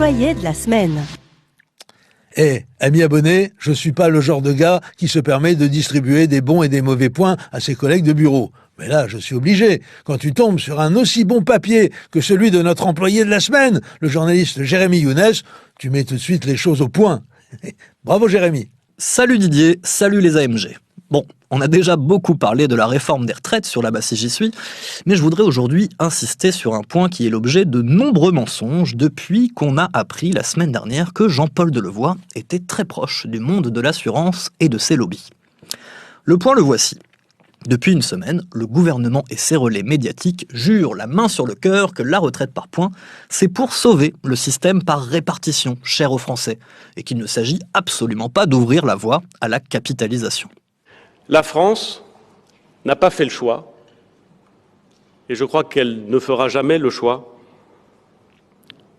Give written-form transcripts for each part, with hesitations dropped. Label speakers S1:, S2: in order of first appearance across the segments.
S1: l'employé de la semaine.
S2: Ami abonné, je suis pas le genre de gars qui se permet de distribuer des bons et des mauvais points à ses collègues de bureau. Mais là, je suis obligé. Quand tu tombes sur un aussi bon papier que celui de notre employé de la semaine, le journaliste Jérémy Younes, tu mets tout de suite les choses au point. Bravo Jérémy.
S3: Salut Didier, salut les AMG. Bon, on a déjà beaucoup parlé de la réforme des retraites sur la base si j'y suis, mais je voudrais aujourd'hui insister sur un point qui est l'objet de nombreux mensonges depuis qu'on a appris la semaine dernière que Jean-Paul Delevoye était très proche du monde de l'assurance et de ses lobbies. Le point le voici. Depuis une semaine, le gouvernement et ses relais médiatiques jurent la main sur le cœur que la retraite par points, c'est pour sauver le système par répartition, cher aux Français, et qu'il ne s'agit absolument pas d'ouvrir la voie à la capitalisation.
S4: La France n'a pas fait le choix, et je crois qu'elle ne fera jamais le choix,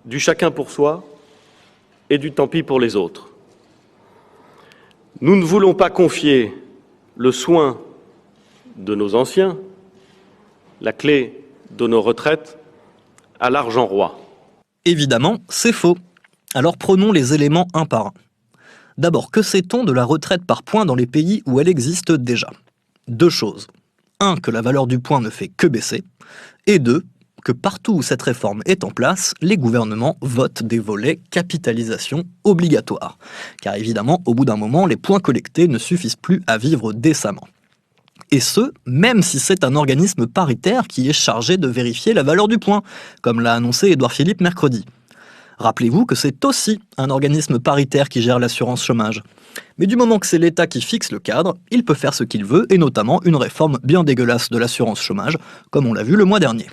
S4: du chacun pour soi et du tant pis pour les autres. Nous ne voulons pas confier le soin de nos anciens, la clé de nos retraites, à l'argent roi.
S3: Évidemment, c'est faux. Alors prenons les éléments un par un. D'abord, que sait-on de la retraite par points dans les pays où elle existe déjà ? 2 choses. 1, que la valeur du point ne fait que baisser. Et 2, que partout où cette réforme est en place, les gouvernements votent des volets capitalisation obligatoires. Car évidemment, au bout d'un moment, les points collectés ne suffisent plus à vivre décemment. Et ce, même si c'est un organisme paritaire qui est chargé de vérifier la valeur du point, comme l'a annoncé Édouard Philippe mercredi. Rappelez-vous que c'est aussi un organisme paritaire qui gère l'assurance chômage. Mais du moment que c'est l'État qui fixe le cadre, il peut faire ce qu'il veut, et notamment une réforme bien dégueulasse de l'assurance chômage, comme on l'a vu le mois dernier.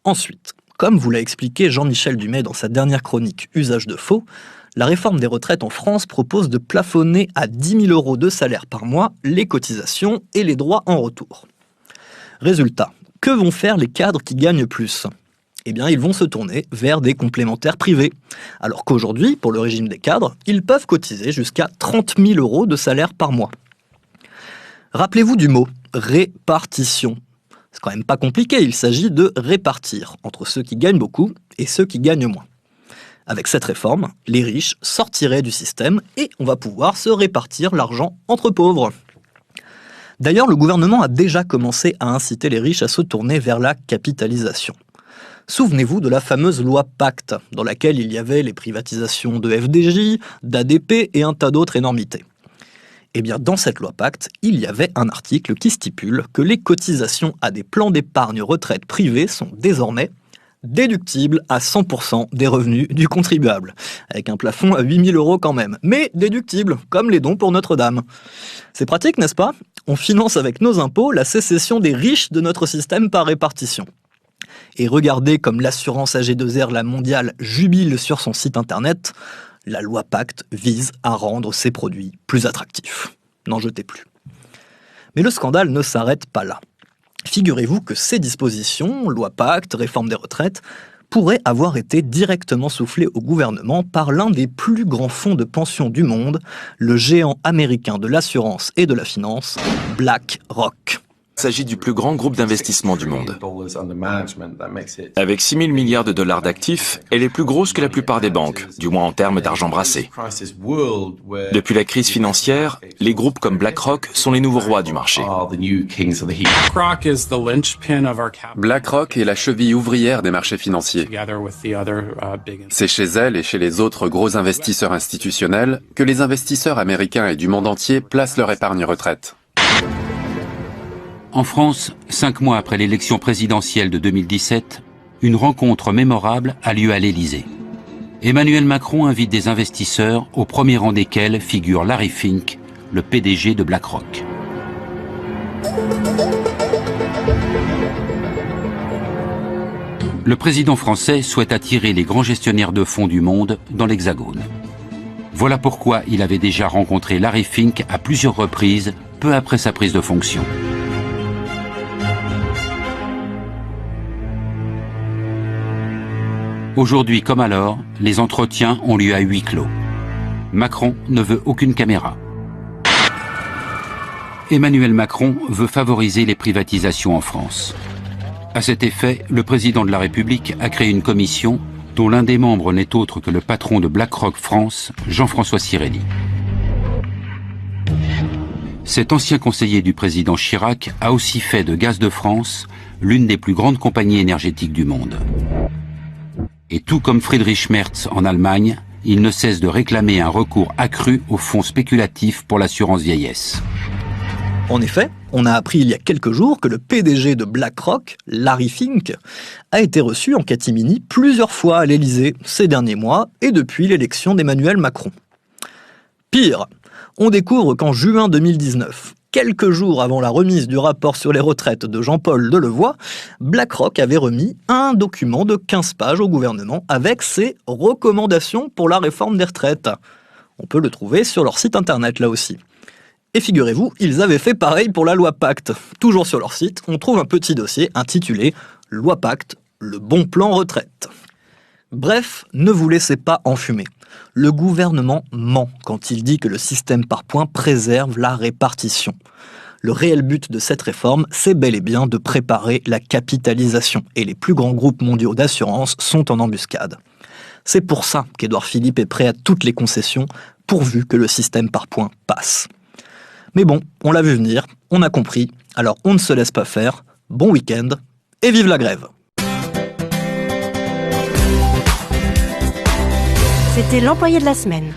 S3: Ensuite, comme vous l'a expliqué Jean-Michel Dumet dans sa dernière chronique « Usage de faux », la réforme des retraites en France propose de plafonner à 10 000 € de salaire par mois les cotisations et les droits en retour. Résultat, que vont faire les cadres qui gagnent plus ? Eh bien, ils vont se tourner vers des complémentaires privés. Alors qu'aujourd'hui, pour le régime des cadres, ils peuvent cotiser jusqu'à 30 000 € de salaire par mois. Rappelez-vous du mot « répartition ». C'est quand même pas compliqué, il s'agit de répartir entre ceux qui gagnent beaucoup et ceux qui gagnent moins. Avec cette réforme, les riches sortiraient du système et on va pouvoir se répartir l'argent entre pauvres. D'ailleurs, le gouvernement a déjà commencé à inciter les riches à se tourner vers la capitalisation. Souvenez-vous de la fameuse loi Pacte, dans laquelle il y avait les privatisations de FDJ, d'ADP et un tas d'autres énormités. Eh bien, dans cette loi Pacte, il y avait un article qui stipule que les cotisations à des plans d'épargne retraite privés sont désormais déductibles à 100% des revenus du contribuable, avec un plafond à 8 000 € quand même, mais déductibles, comme les dons pour Notre-Dame. C'est pratique, n'est-ce pas ? On finance avec nos impôts la sécession des riches de notre système par répartition. Et regardez comme l'assurance AG2R La Mondiale jubile sur son site internet, la loi Pacte vise à rendre ses produits plus attractifs. N'en jetez plus. Mais le scandale ne s'arrête pas là. Figurez-vous que ces dispositions, loi Pacte, réforme des retraites, pourraient avoir été directement soufflées au gouvernement par l'un des plus grands fonds de pension du monde, le géant américain de l'assurance et de la finance, BlackRock.
S5: Il s'agit du plus grand groupe d'investissement du monde. Avec 6 000 milliards de dollars d'actifs, elle est plus grosse que la plupart des banques, du moins en termes d'argent brassé. Depuis la crise financière, les groupes comme BlackRock sont les nouveaux rois du marché.
S6: BlackRock est la cheville ouvrière des marchés financiers. C'est chez elle et chez les autres gros investisseurs institutionnels que les investisseurs américains et du monde entier placent leur épargne retraite.
S7: En France, 5 mois après l'élection présidentielle de 2017, une rencontre mémorable a lieu à l'Élysée. Emmanuel Macron invite des investisseurs, au premier rang desquels figure Larry Fink, le PDG de BlackRock. Le président français souhaite attirer les grands gestionnaires de fonds du monde dans l'Hexagone. Voilà pourquoi il avait déjà rencontré Larry Fink à plusieurs reprises, peu après sa prise de fonction. Aujourd'hui comme alors, les entretiens ont lieu à huis clos. Macron ne veut aucune caméra. Emmanuel Macron veut favoriser les privatisations en France. À cet effet, le président de la République a créé une commission dont l'un des membres n'est autre que le patron de BlackRock France, Jean-François Cirelli. Cet ancien conseiller du président Chirac a aussi fait de Gaz de France l'une des plus grandes compagnies énergétiques du monde. Et tout comme Friedrich Merz en Allemagne, il ne cesse de réclamer un recours accru aux fonds spéculatifs pour l'assurance vieillesse.
S3: En effet, on a appris il y a quelques jours que le PDG de BlackRock, Larry Fink, a été reçu en catimini plusieurs fois à l'Élysée ces derniers mois et depuis l'élection d'Emmanuel Macron. Pire, on découvre qu'en juin 2019, quelques jours avant la remise du rapport sur les retraites de Jean-Paul Delevoye, BlackRock avait remis un document de 15 pages au gouvernement avec ses recommandations pour la réforme des retraites. On peut le trouver sur leur site internet là aussi. Et figurez-vous, ils avaient fait pareil pour la loi Pacte. Toujours sur leur site, on trouve un petit dossier intitulé « Loi Pacte, le bon plan retraite ». Bref, ne vous laissez pas enfumer. Le gouvernement ment quand il dit que le système par points préserve la répartition. Le réel but de cette réforme, c'est bel et bien de préparer la capitalisation. Et les plus grands groupes mondiaux d'assurance sont en embuscade. C'est pour ça qu'Édouard Philippe est prêt à toutes les concessions, pourvu que le système par points passe. Mais bon, on l'a vu venir, on a compris, alors on ne se laisse pas faire. Bon week-end, et vive la grève!
S1: C'était l'employé de la semaine.